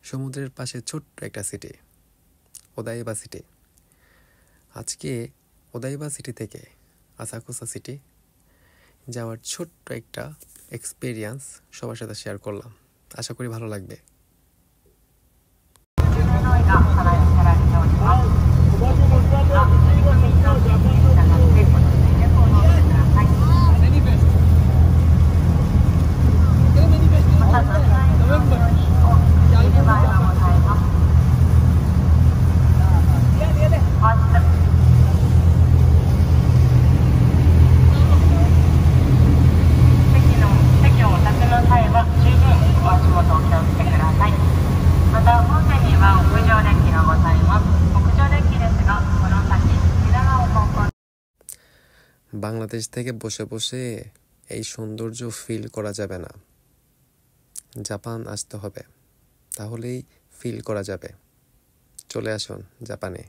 সমুদ্রের পাশে ছোট্ট একটা সিটি, ওদাইবা সিটি। আজকে ওদাইবা সিটি থেকে আসাকুসা সিটি যাওয়ার ছোট্ট একটা এক্সপিরিয়েন্স সবার সাথে শেয়ার করলাম। আশা করি ভালো লাগবে। বাংলাদেশ থেকে বসে বসে এই সৌন্দর্য ফিল করা যাবে না, জাপান আসতে হবে, তাহলেই ফিল করা যাবে। চলে আসুন জাপানে।